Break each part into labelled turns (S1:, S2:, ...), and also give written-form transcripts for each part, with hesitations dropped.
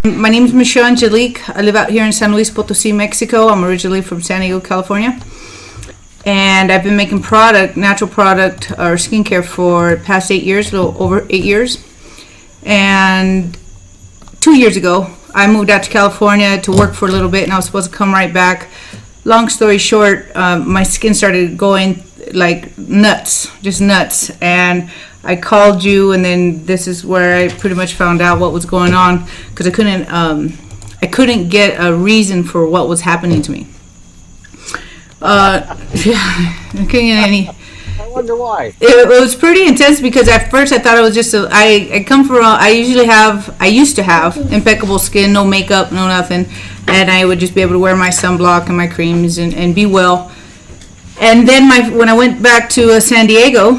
S1: My name is Michelle Angelic. I live out here in San Luis Potosí, Mexico. I'm originally from San Diego, California. And I've been making natural product or skincare for the past 8 years, a little over 8 years. And 2 years ago, I moved out to California to work for a little bit, and I was supposed to come right back. Long story short, my skin started going like nuts, just nuts. And I called you, and then this is where I pretty much found out what was going on, because I couldn't get a reason for what was happening to me. Yeah, I couldn't get any.
S2: I wonder why.
S1: It was pretty intense, because at first I thought it was just I used to have impeccable skin, no makeup, no nothing, and I would just be able to wear my sunblock and my creams and be well. And then when I went back to San Diego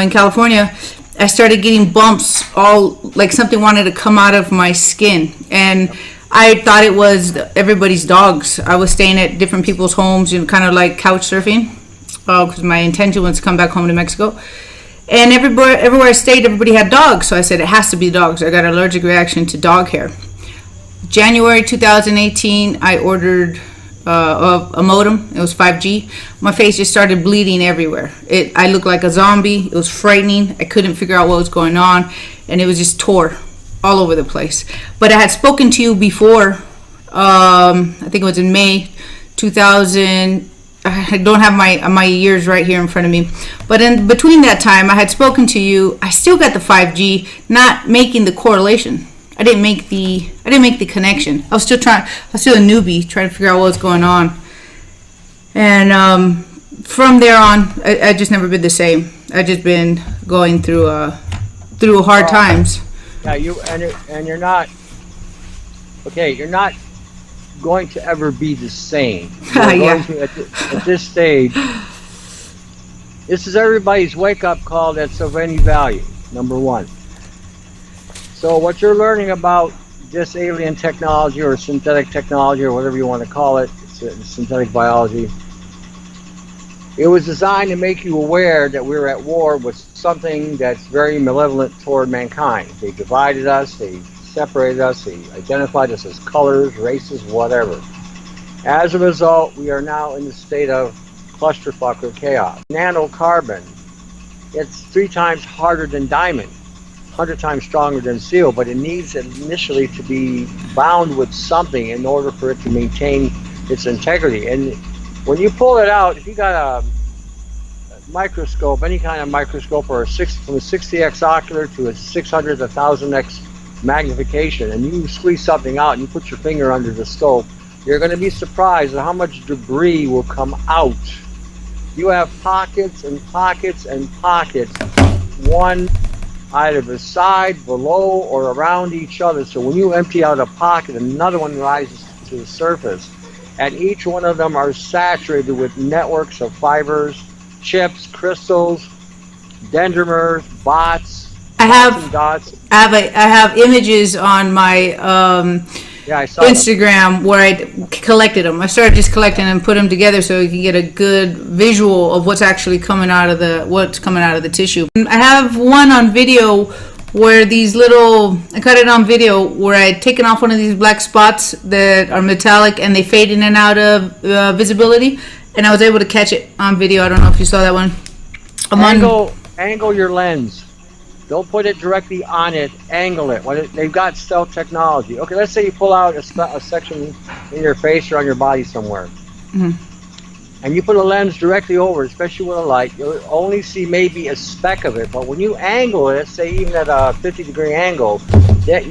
S1: in California, I started getting bumps, all like something wanted to come out of my skin, and I thought it was everybody's dogs. I was staying at different people's homes and kind of like couch surfing, because my intention was to come back home to Mexico. And everywhere I stayed, everybody had dogs, so I said it has to be dogs. I got an allergic reaction to dog hair. January 2018, I ordered a modem. It was 5G. My face just started bleeding everywhere. I looked like a zombie. It was frightening. I couldn't figure out what was going on, and it was just tore all over the place. But I had spoken to you before. I think it was in May 2000. I don't have my years right here in front of me, but in between that time, I had spoken to you. I still got the 5G, not making the correlation. I didn't make the connection. I was still a newbie trying to figure out what was going on. And from there on, I just never been the same. I just been going through hard times.
S2: Yeah, you're not okay. You're not going to ever be the same.
S1: Yeah.
S2: At this stage, this is everybody's wake-up call that's of any value. Number one. So what you're learning about this alien technology or synthetic technology or whatever you want to call it, synthetic biology, it was designed to make you aware that we're at war with something that's very malevolent toward mankind. They divided us, they separated us, they identified us as colors, races, whatever. As a result, we are now in the state of clusterfuck or chaos. Nanocarbon, it's 3 times harder than diamond. 100 times stronger than steel, but it needs initially to be bound with something in order for it to maintain its integrity. And when you pull it out, if you got a microscope, any kind of microscope, or from a 60x ocular to a 600 to 1000x magnification, and you squeeze something out and you put your finger under the scope, you're going to be surprised at how much debris will come out. You have pockets and pockets and pockets, one either beside, below, or around each other. So when you empty out a pocket, another one rises to the surface. And each one of them are saturated with networks of fibers, chips, crystals, dendrimers, bots, dots.
S1: I have images on my
S2: I saw
S1: Instagram them. Where I collected them. I started just collecting them and put them together so you can get a good visual of what's actually coming out of the tissue. I have one on video where I cut it on video where I had taken off one of these black spots that are metallic and they fade in and out of visibility, and I was able to catch it on video. I don't know if you saw that one.
S2: Angle your lens. Don't put it directly on it, angle it. They've got stealth technology. Okay, let's say you pull out a section in your face or on your body somewhere. Mm-hmm. And you put a lens directly over, especially with a light, you'll only see maybe a speck of it. But when you angle it, say even at a 50-degree angle,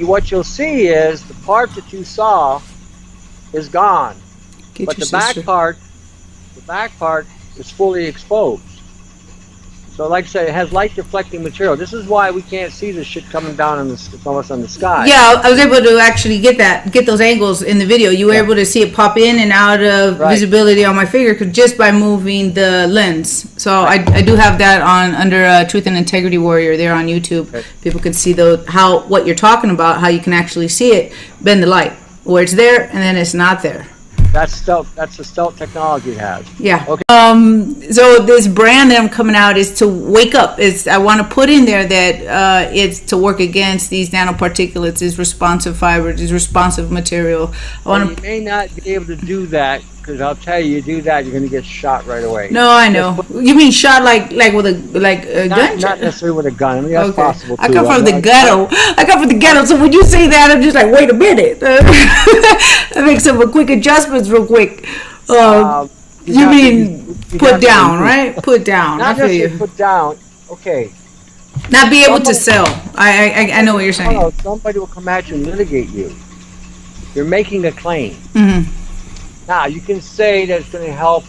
S2: what you'll see is the part that you saw is gone. But the back part is fully exposed. So like I said, it has light deflecting material. This is why we can't see this shit coming down from us on the sky.
S1: Yeah, I was able to actually get those angles in the video. You were able to see it pop in and out of visibility on my finger just by moving the lens. So I do have that under Truth and Integrity Warrior there on YouTube. Okay. People can see what you're talking about, how you can actually see it, bend the light, where it's there and then it's not there.
S2: That's stealth. That's the stealth technology it has.
S1: Yeah.
S2: Okay.
S1: So this brand that I'm coming out is to wake up. I want to put in there that it's to work against these nanoparticulates, these responsive fibers, these responsive material.
S2: You may not be able to do that, because I'll tell you do that, you're going to get shot right away.
S1: No, I know. You mean shot like with a gun?
S2: Not necessarily with a gun. I mean, that's possible too.
S1: I come from the ghetto. So when you say that, I'm just like, wait a minute. I make some quick adjustments real quick. You mean put down, right? Put down.
S2: Not necessarily put down. Okay.
S1: Not be able to sell. I know what you're saying.
S2: No, somebody will come at you and litigate you. You're making a claim.
S1: Mm-hmm.
S2: Now, you can say that it's going to help.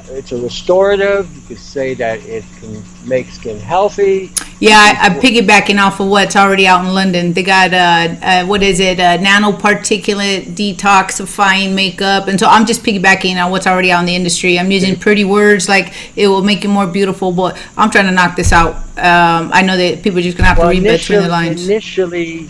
S2: It's a restorative. You could say that it can make skin healthy.
S1: Yeah, I'm piggybacking off of what's already out in London. They got, nanoparticulate detoxifying makeup. And so I'm just piggybacking on what's already out in the industry. I'm using pretty words like it will make you more beautiful, but I'm trying to knock this out. I know that people are just going to have to read between the lines.
S2: Initially,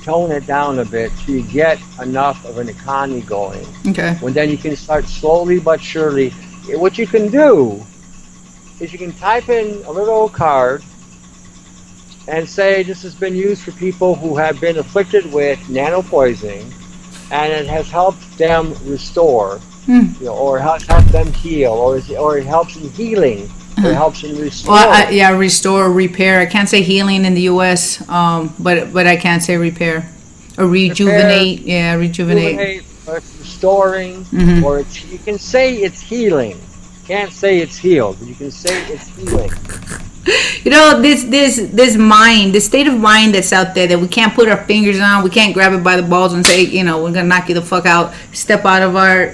S2: tone it down a bit so you get enough of an economy going.
S1: Okay.
S2: Well, then you can start slowly but surely. What you can do is you can type in a little card and say this has been used for people who have been afflicted with nano poisoning, and it has helped them restore, or has helped them heal, or it helps in healing. It helps in restore.
S1: Well, restore, repair. I can't say healing in the U.S., but I can say repair or rejuvenate. Rejuvenate.
S2: Or it's restoring, or you can say it's healing. Can't say it's healed, but you can say it's healing.
S1: You know, this mind, this state of mind that's out there that we can't put our fingers on. We can't grab it by the balls and say, we're gonna knock you the fuck out. Step out of our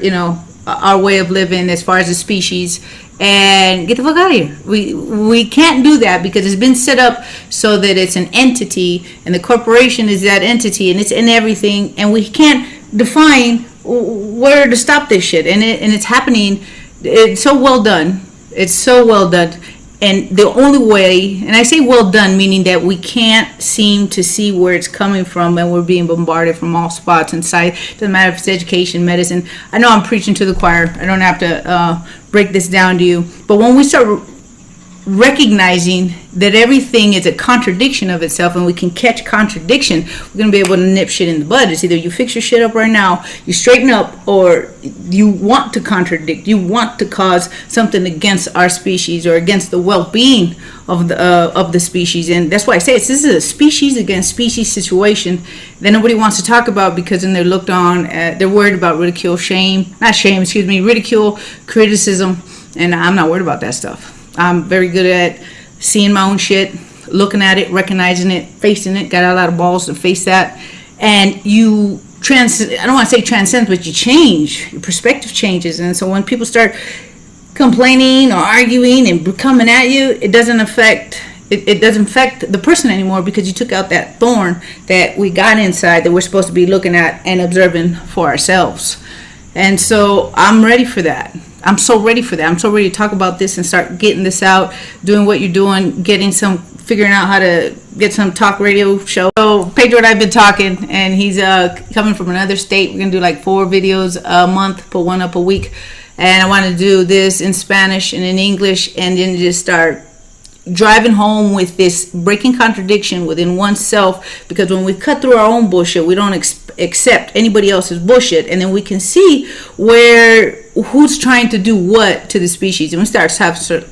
S1: way of living as far as the species. And get the fuck out of here. We can't do that because it's been set up so that it's an entity, and the corporation is that entity, and it's in everything, and we can't define where to stop this shit. And it's happening. It's so well done. It's so well done. And the only way, and I say well done, meaning that we can't seem to see where it's coming from, and we're being bombarded from all spots inside. Doesn't matter if it's education, medicine. I know I'm preaching to the choir. I don't have to break this down to you. But when we start recognizing that everything is a contradiction of itself, and we can catch contradiction, we're going to be able to nip shit in the bud. It's either you fix your shit up right now, you straighten up, or you want to contradict, you want to cause something against our species or against the well-being of the species. And that's why I say this is a species against species situation that nobody wants to talk about, because then they're looked on, they're worried about ridicule, ridicule, criticism, and I'm not worried about that stuff. I'm very good at seeing my own shit, looking at it, recognizing it, facing it. Got a lot of balls to face that. And I don't want to say transcend, but you change. Your perspective changes. And so when people start complaining or arguing and coming at you, it doesn't affect the person anymore, because you took out that thorn that we got inside that we're supposed to be looking at and observing for ourselves. And so I'm ready for that. I'm so ready for that. I'm so ready to talk about this and start getting this out, doing what you're doing, figuring out how to get some talk radio show. So Pedro and I have been talking, and he's coming from another state. We're going to do like 4 videos a month, put one up a week. And I want to do this in Spanish and in English, and then just start driving home with this breaking contradiction within oneself, because when we cut through our own bullshit, we don't accept anybody else's bullshit, and then we can see who's trying to do what to the species, and we start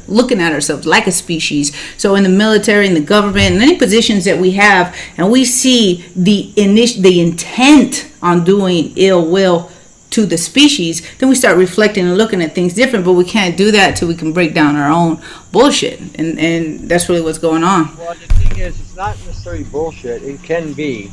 S1: looking at ourselves like a species. So in the military, in the government, in any positions that we have, and we see the intent on doing ill will to the species, then we start reflecting and looking at things different. But we can't do that till we can break down our own bullshit, and that's really what's going on.
S2: Well, the thing is, it's not necessarily bullshit. It can be.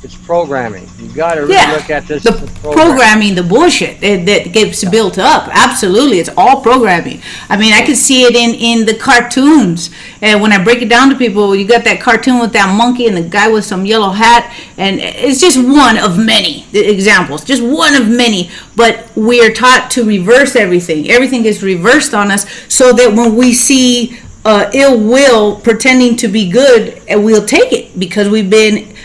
S2: It's programming. You got to really look at this.
S1: The programming, the bullshit that gets built up. Absolutely, it's all programming. I mean, I can see it in the cartoons, and when I break it down to people, you got that cartoon with that monkey and the guy with some yellow hat, and it's just one of many examples, just one of many. But we are taught to reverse everything. Everything is reversed on us, so that when we see ill will pretending to be good, and we'll take it because we've been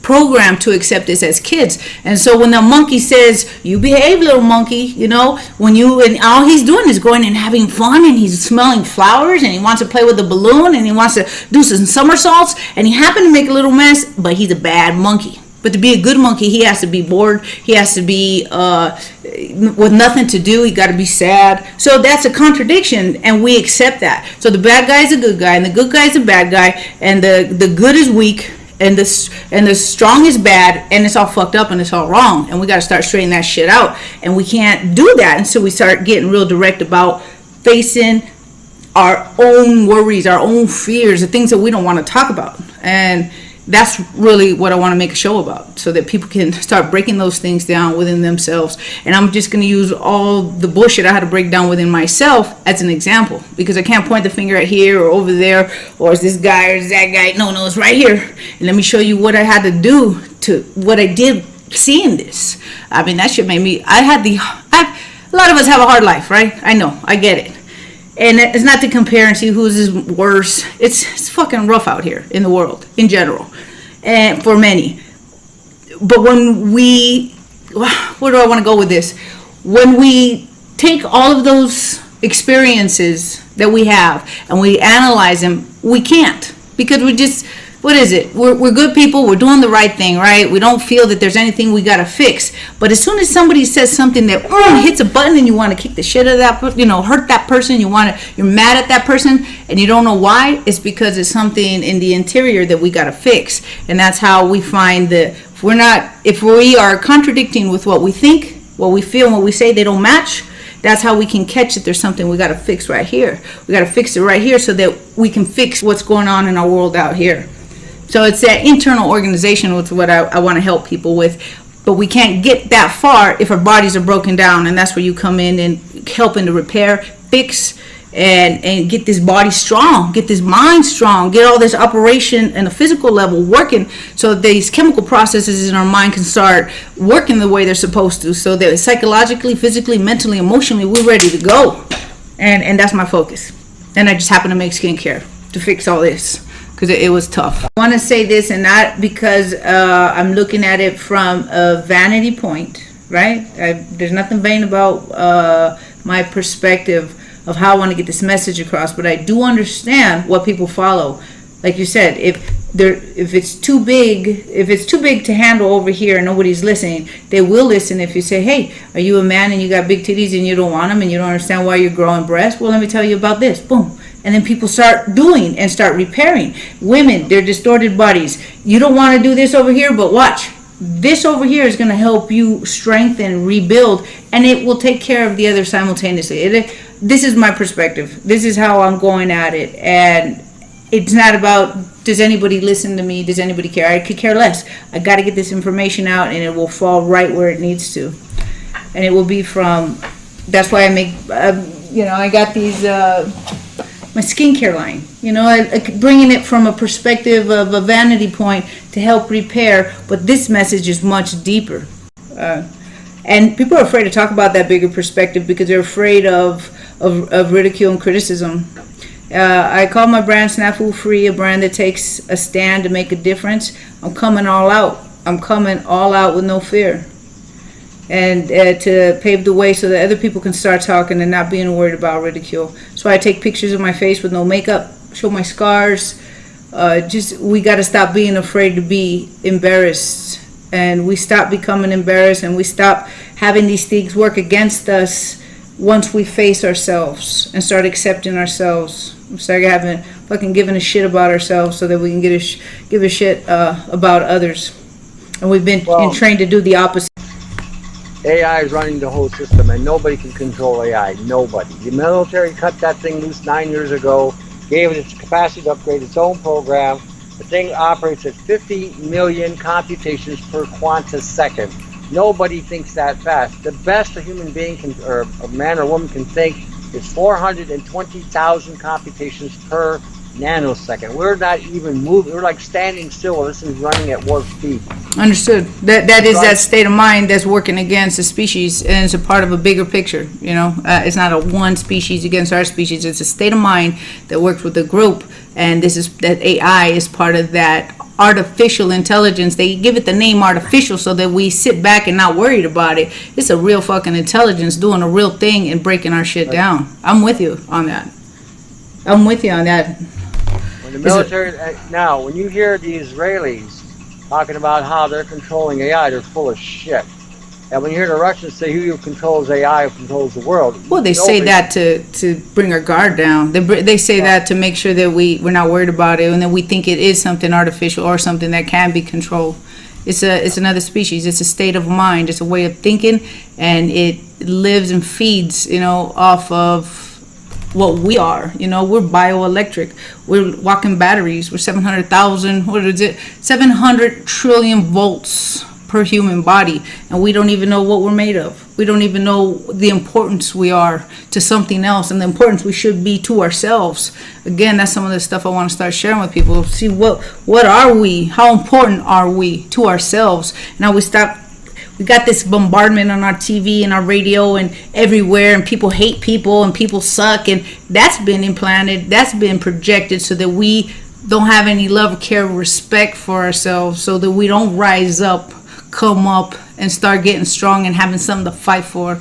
S1: programmed to accept this as kids. And so when the monkey says, you behave, little monkey, you know, and all he's doing is going and having fun, and he's smelling flowers, and he wants to play with the balloon, and he wants to do some somersaults, and he happened to make a little mess, but he's a bad monkey. But to be a good monkey, he has to be bored. He has to be with nothing to do. He got to be sad. So that's a contradiction, and we accept that. So the bad guy is a good guy, and the good guy is a bad guy, and the good is weak, and the strong is bad, and it's all fucked up, and it's all wrong. And we got to start straightening that shit out. And we can't do that until we start getting real direct about facing our own worries, our own fears, the things that we don't want to talk about. And that's really what I want to make a show about, so that people can start breaking those things down within themselves. And I'm just going to use all the bullshit I had to break down within myself as an example, because I can't point the finger at here or over there, or is this guy or is that guy. No, it's right here. And let me show you what I had to do to what I did seeing this. I mean, that shit made me, a lot of us have a hard life, right? I know, I get it. And it's not to compare and see who's is worse. It's fucking rough out here in the world in general, and for many. But when where do I want to go with this? When we take all of those experiences that we have and we analyze them, we can't, because we just, what is it? We're good people. We're doing the right thing, right? We don't feel that there's anything we got to fix. But as soon as somebody says something that hits a button and you want to kick the shit out of that, hurt that person, you're mad at that person, and you don't know why, it's because it's something in the interior that we got to fix. And that's how we find that if we are contradicting with what we think, what we feel, and what we say, they don't match. That's how we can catch that there's something we got to fix right here. We got to fix it right here so that we can fix what's going on in our world out here. So it's that internal organization with what I want to help people with. But we can't get that far if our bodies are broken down. And that's where you come in and helping to repair, fix, and get this body strong, get this mind strong, get all this operation and the physical level working, so these chemical processes in our mind can start working the way they're supposed to, so that psychologically, physically, mentally, emotionally, we're ready to go. And that's my focus. And I just happen to make skincare to fix all this, because it was tough. I want to say this, and not because I'm looking at it from a vanity point, right? There's nothing vain about my perspective of how I want to get this message across, but I do understand what people follow. Like you said, if it's too big to handle over here and nobody's listening, they will listen if you say, hey, are you a man and you got big titties and you don't want them and you don't understand why you're growing breasts? Well, let me tell you about this. Boom. And then people start doing and start repairing. Women, their distorted bodies. You don't want to do this over here, but watch. This over here is going to help you strengthen, rebuild, and it will take care of the other simultaneously. This is my perspective. This is how I'm going at it. And it's not about, does anybody listen to me? Does anybody care? I could care less. I got to get this information out, and it will fall right where it needs to. And it will be from, that's why I make, I got these, my skincare line, bringing it from a perspective of a vanity point to help repair, but this message is much deeper. And people are afraid to talk about that bigger perspective because they're afraid of ridicule and criticism. I call my brand Snafu Free, a brand that takes a stand to make a difference. I'm coming all out. I'm coming all out with no fear. And to pave the way so that other people can start talking and not being worried about ridicule. So I take pictures of my face with no makeup, show my scars. We got to stop being afraid to be embarrassed. And we stop becoming embarrassed, and we stop having these things work against us once we face ourselves and start accepting ourselves. Start giving a shit about ourselves so that we can give a shit about others. And we've been trained to do the opposite.
S2: AI is running the whole system, and nobody can control AI. Nobody. The military cut that thing loose 9 years ago, gave it its capacity to upgrade its own program. The thing operates at 50 million computations per quantisecond. Nobody thinks that fast. The best a human being can, or a man or woman can think, is 420,000 computations per nanosecond. We're not even moving. We're like standing still. This is running at warp speed.
S1: Understood. That is that state of mind that's working against the species, and it's a part of a bigger picture. It's not a one species against our species. It's a state of mind that works with the group, and that AI is part of that artificial intelligence. They give it the name artificial so that we sit back and not worried about it. It's a real fucking intelligence doing a real thing and breaking our shit down. I'm with you on that. I'm with you on that.
S2: When the military, now, when you hear the Israelis talking about how they're controlling AI, they're full of shit. And when you hear the Russians say who controls AI, who controls the world.
S1: Well, they say that to bring our guard down. They say that to make sure that we're not worried about it and that we think it is something artificial or something that can be controlled. It's another species. It's a state of mind. It's a way of thinking, and it lives and feeds, off of what we are. We're bioelectric. We're walking batteries. We're 700,000. What is it? 700 trillion volts per human body, and we don't even know what we're made of. We don't even know the importance we are to something else and the importance we should be to ourselves. Again, that's some of the stuff I want to start sharing with people. See, what are we? How important are we to ourselves? Now we got this bombardment on our TV and our radio and everywhere, and people hate people and people suck, and that's been implanted, that's been projected so that we don't have any love, care, respect for ourselves, so that we don't rise up, come up, and start getting strong and having something to fight for.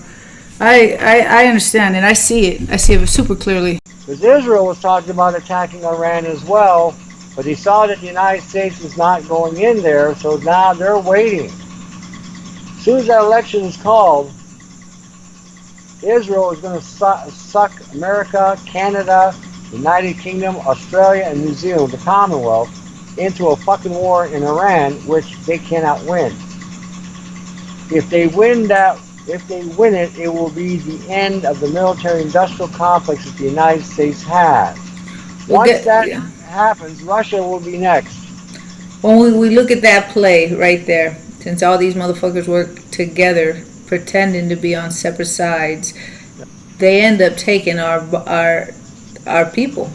S1: I understand it. I see it super clearly.
S2: Because Israel was talking about attacking Iran as well, but he saw that the United States was not going in there, so now they're waiting. As soon as that election is called, Israel is going to suck America, Canada, United Kingdom, Australia, and New Zealand, the Commonwealth, into a fucking war in Iran, which they cannot win. If they win it, it will be the end of the military-industrial complex that the United States has. Once that happens, Russia will be next.
S1: When we look at that play right there, since all these motherfuckers work together, pretending to be on separate sides, they end up taking our people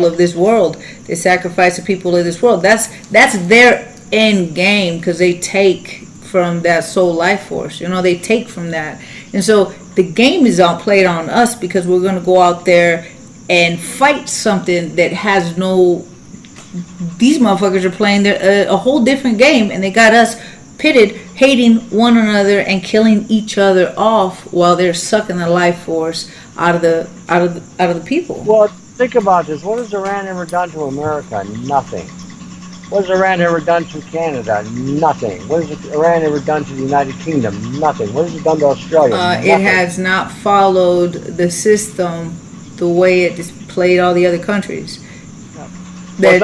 S1: of this world. They sacrifice the people of this world. That's their end game, because they take from that soul life force. They take from that. And so the game is all played on us, because we're going to go out there and fight something that has no... These motherfuckers are playing a whole different game, and they got us pitted, hating one another and killing each other off while they're sucking the life force out of the people.
S2: Well, think about this. What has Iran ever done to America? Nothing. What has Iran ever done to Canada? Nothing. What has Iran ever done to the United Kingdom? Nothing. What has it done to Australia?
S1: It has not followed the system the way it played all the other countries.
S2: Well, it's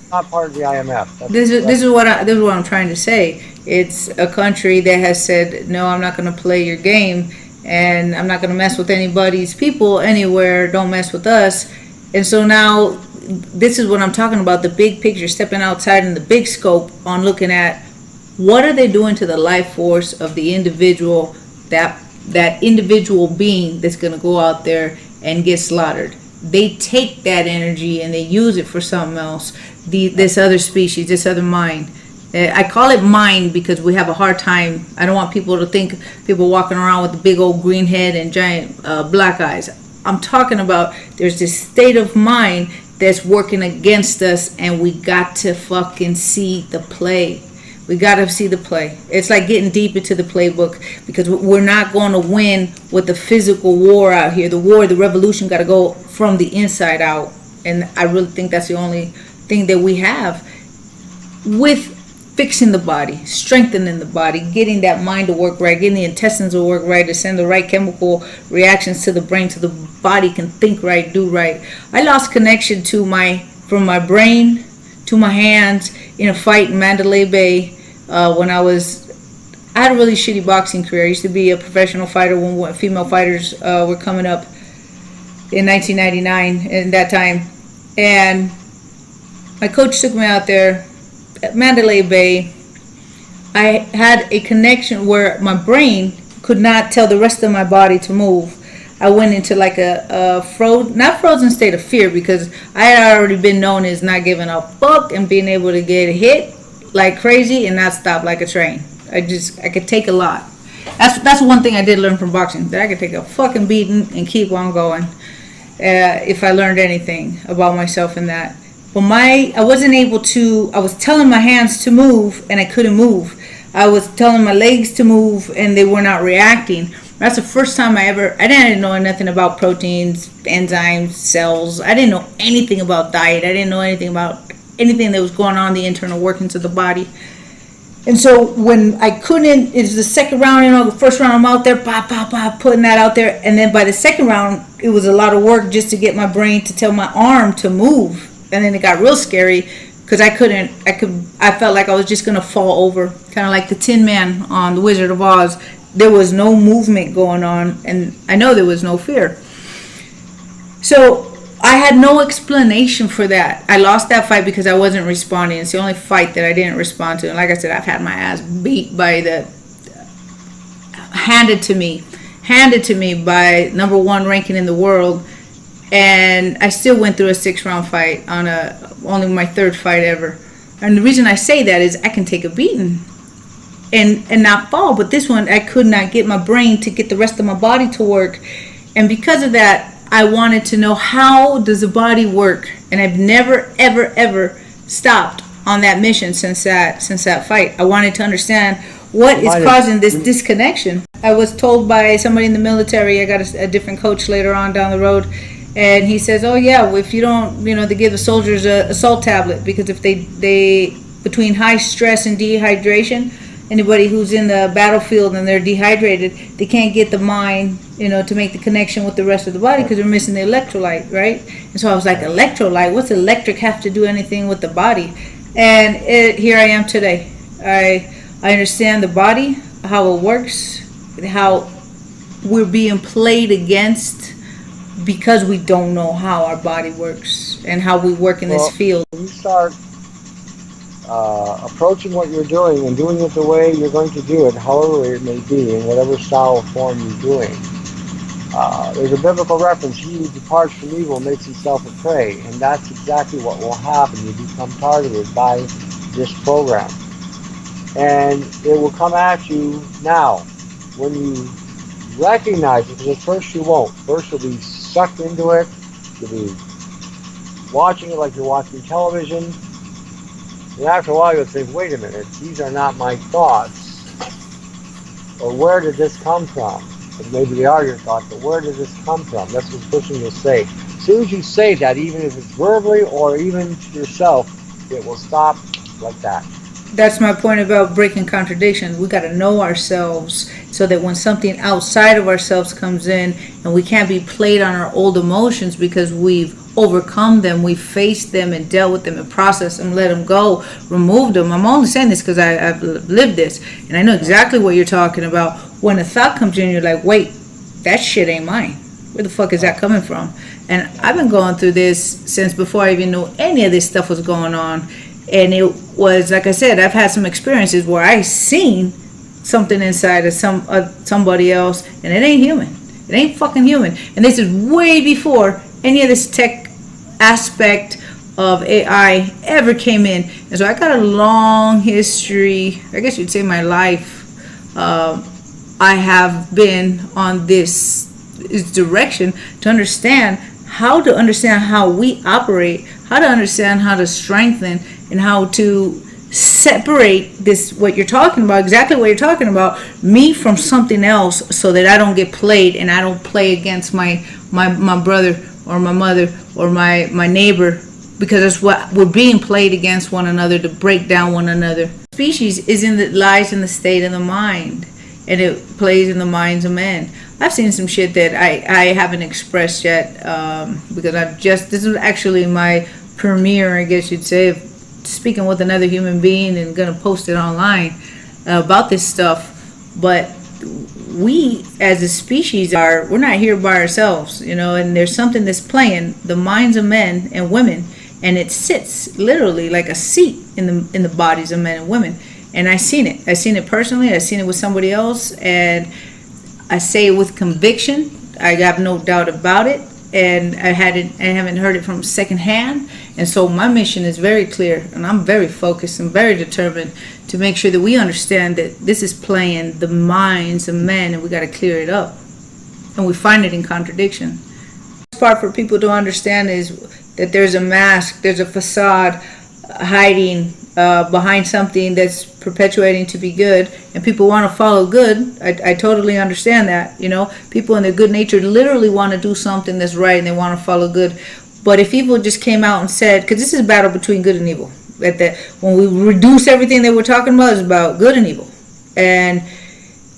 S2: not part of the IMF.
S1: This is what I'm trying to say. It's a country that has said, no, I'm not going to play your game, and I'm not going to mess with anybody's people anywhere. Don't mess with us. And so now, this is what I'm talking about, the big picture, stepping outside in the big scope on looking at what are they doing to the life force of the individual, that individual being that's going to go out there and get slaughtered. They take that energy and they use it for something else. This other species, this other mind. I call it mind because we have a hard time. I don't want people to think people walking around with the big old green head and giant black eyes. I'm talking about there's this state of mind that's working against us, and we got to fucking see the play. We got to see the play. It's like getting deep into the playbook, because we're not going to win with the physical war out here. The revolution got to go from the inside out. And I really think that's the only thing that we have with fixing the body, strengthening the body, getting that mind to work right, getting the intestines to work right, to send the right chemical reactions to the brain so the body can think right, do right. I lost connection from my brain to my hands in a fight in Mandalay Bay when I had a really shitty boxing career. I used to be a professional fighter when female fighters were coming up in 1999 in that time. And my coach took me out there at Mandalay Bay. I had a connection where my brain could not tell the rest of my body to move. I went into like a not frozen state of fear, because I had already been known as not giving a fuck and being able to get hit like crazy and not stop like a train. I could take a lot. That's one thing I did learn from boxing, that I could take a fucking beating and keep on going. If I learned anything about myself in that. Well, I wasn't able to, I was telling my hands to move and I couldn't move. I was telling my legs to move and they were not reacting. That's the first time I didn't know nothing about proteins, enzymes, cells. I didn't know anything about diet. I didn't know anything about anything that was going on in the internal workings of the body. And so when I couldn't, it's the second round, the first round I'm out there, putting that out there. And then by the second round, it was a lot of work just to get my brain to tell my arm to move. And then it got real scary because I felt like I was just going to fall over, kind of like the Tin Man on The Wizard of Oz. There was no movement going on, and I know there was no fear. So I had no explanation for that. I lost that fight because I wasn't responding. It's the only fight that I didn't respond to. And like I said, I've had my ass beat handed to me by number one ranking in the world. And I still went through a 6-round fight on only my 3rd fight ever. And the reason I say that is I can take a beating and not fall. But this one, I could not get my brain to get the rest of my body to work. And because of that, I wanted to know, how does the body work? And I've never, ever, ever stopped on that mission since that fight. I wanted to understand what is causing this disconnection. I was told by somebody in the military, I got a different coach later on down the road, and he says, oh yeah, well, if you don't, they give the soldiers a salt tablet, because if they between high stress and dehydration, anybody who's in the battlefield and they're dehydrated, they can't get the mind, to make the connection with the rest of the body because they're missing the electrolyte, right? And so I was like, electrolyte? What's electric have to do anything with the body? And here I am today. I understand the body, how it works, how we're being played against because we don't know how our body works and how we work in this field.
S2: You start approaching what you're doing and doing it the way you're going to do it, however it may be, in whatever style or form you're doing. There's a biblical reference: he who departs from evil makes himself a prey, and that's exactly what will happen. You become targeted by this program, and it will come at you now. When you recognize it, because at first you won't. First you'll be sucked into it, you'll be watching it like you're watching television, and after a while you'll say, wait a minute, these are not my thoughts, or where did this come from? But maybe they are your thoughts, but where did this come from? That's what the person will say. As soon as you say that, even if it's verbally or even to yourself, it will stop like that.
S1: That's my point about breaking contradictions. We got to know ourselves so that when something outside of ourselves comes in, and we can't be played on our old emotions because we've overcome them, we've faced them and dealt with them and processed them, let them go, removed them. I'm only saying this because I've lived this, and I know exactly what you're talking about. When a thought comes in, you're like, wait, that shit ain't mine. Where the fuck is that coming from? And I've been going through this since before I even knew any of this stuff was going on. And it was, like I said, I've had some experiences where I seen something inside of somebody else, and it ain't human. It ain't fucking human. And this is way before any of this tech aspect of AI ever came in. And so I got a long history, I guess you'd say my life. I have been on this direction to understand how we operate, how to understand how to strengthen, and how to separate this, what you're talking about, exactly what you're talking about, me from something else, so that I don't get played and I don't play against my brother or my mother or my neighbor, because that's what we're being played against one another, to break down one another. Species lies in the state of the mind, and it plays in the minds of men. I've seen some shit that I haven't expressed yet, because this is actually my premiere, I guess you'd say, of speaking with another human being, and gonna post it online about this stuff. But we as a species we're not here by ourselves, and there's something that's playing the minds of men and women, and it sits literally like a seat in the bodies of men and women. And I seen it personally. I seen it with somebody else, and I say it with conviction. I have no doubt about it, and I haven't heard it from secondhand. And so my mission is very clear, and I'm very focused and very determined to make sure that we understand that this is playing the minds of men, and we got to clear it up. And we find it in contradiction. The part for people to understand is that there's a mask, there's a facade hiding behind something that's perpetuating to be good, and people want to follow good. I totally understand that. You know, people in their good nature literally want to do something that's right and they want to follow good. But if evil just came out and said, because this is a battle between good and evil, that when we reduce everything that we're talking about is about good and evil, and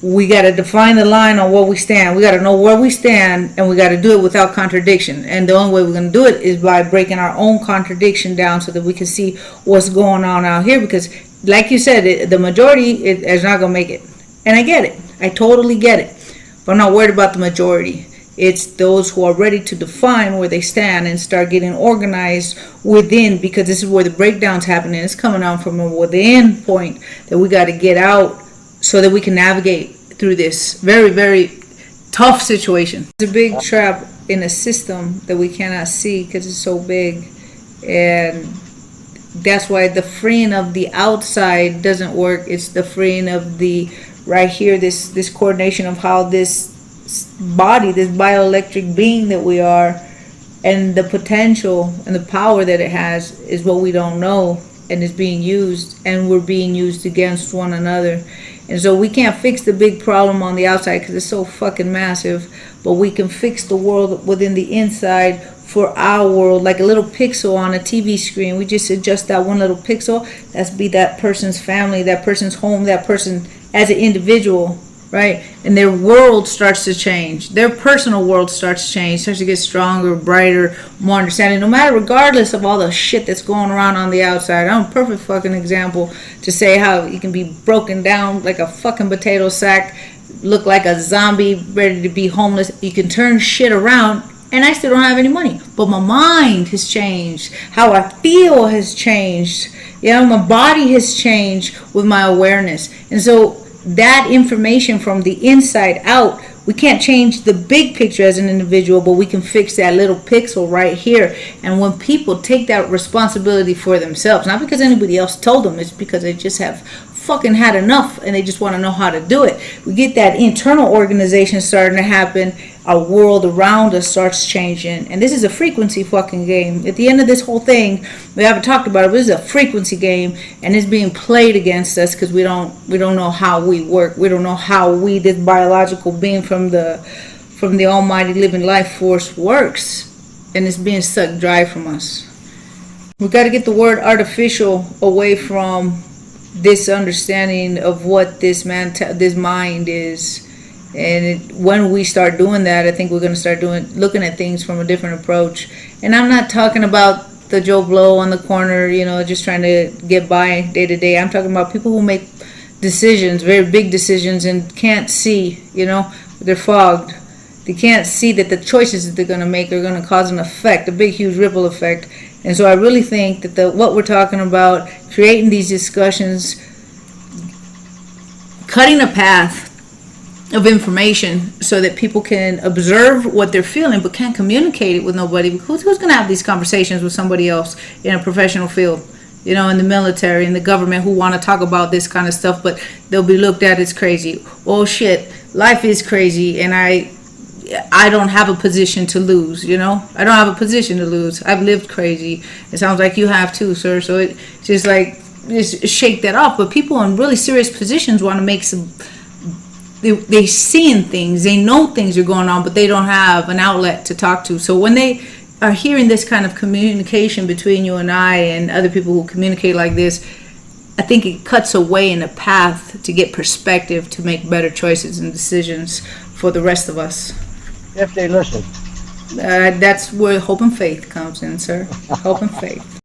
S1: we got to define the line on where we stand. We got to know where we stand, and we got to do it without contradiction. And the only way we're going to do it is by breaking our own contradiction down so that we can see what's going on out here. Because, like you said, the majority is not going to make it. And I get it. I totally get it. But I'm not worried about the majority. It's those who are ready to define where they stand and start getting organized within, because this is where the breakdown's happening. It's coming on from a within point that we got to get out so that we can navigate through this very, very tough situation. It's a big trap in a system that we cannot see because it's so big, and that's why the freeing of the outside doesn't work. It's the freeing of the right here, this coordination of how this body, this bioelectric being that we are, and the potential and the power that it has is what we don't know, and is being used, and we're being used against one another. And so we can't fix the big problem on the outside because it's so fucking massive, but we can fix the world within the inside for our world, like a little pixel on a TV screen. We just adjust that one little pixel. That's be that person's family, that person's home, that person as an individual, right? And their world starts to change. Their personal world starts to change, starts to get stronger, brighter, more understanding, no matter, regardless of all the shit that's going around on the outside. I'm a perfect fucking example to say how you can be broken down like a fucking potato sack, look like a zombie, ready to be homeless. You can turn shit around, and I still don't have any money. But my mind has changed. How I feel has changed. You know, my body has changed with my awareness. And so that information from the inside out, we can't change the big picture as an individual, but we can fix that little pixel right here. And when people take that responsibility for themselves, not because anybody else told them, it's because they just have fucking had enough and they just want to know how to do it. We get that internal organization starting to happen. Our world around us starts changing, and this is a frequency fucking game. At the end of this whole thing, we haven't talked about it, but this is a frequency game, and it's being played against us because we don't know how we work. We don't know how we, this biological being from the almighty living life force, works, and it's being sucked dry from us. We got to get the word artificial away from this understanding of what this mind is. And when we start doing that, I think we're going to start looking at things from a different approach. And I'm not talking about the Joe Blow on the corner, you know, just trying to get by day to day. I'm talking about people who make decisions, very big decisions, and can't see, you know, they're fogged. They can't see that the choices that they're going to make are going to cause an effect, a big, huge ripple effect. And so I really think that what we're talking about, creating these discussions, cutting a path of information so that people can observe what they're feeling but can't communicate it with nobody, because who's going to have these conversations with somebody else in a professional field, you know, in the military, in the government, who want to talk about this kind of stuff, but they'll be looked at as crazy. Oh shit, life is crazy, and I don't have a position to lose, you know. I don't have a position to lose. I've lived crazy. It sounds like you have too, sir. So it's just like, just shake that off. But people in really serious positions want to make some, they're seeing things, they know things are going on, but they don't have an outlet to talk to. So when they are hearing this kind of communication between you and I and other people who communicate like this, I think it cuts away in a path to get perspective, to make better choices and decisions for the rest of us.
S2: If they listen.
S1: That's where hope and faith comes in, sir. Hope and faith.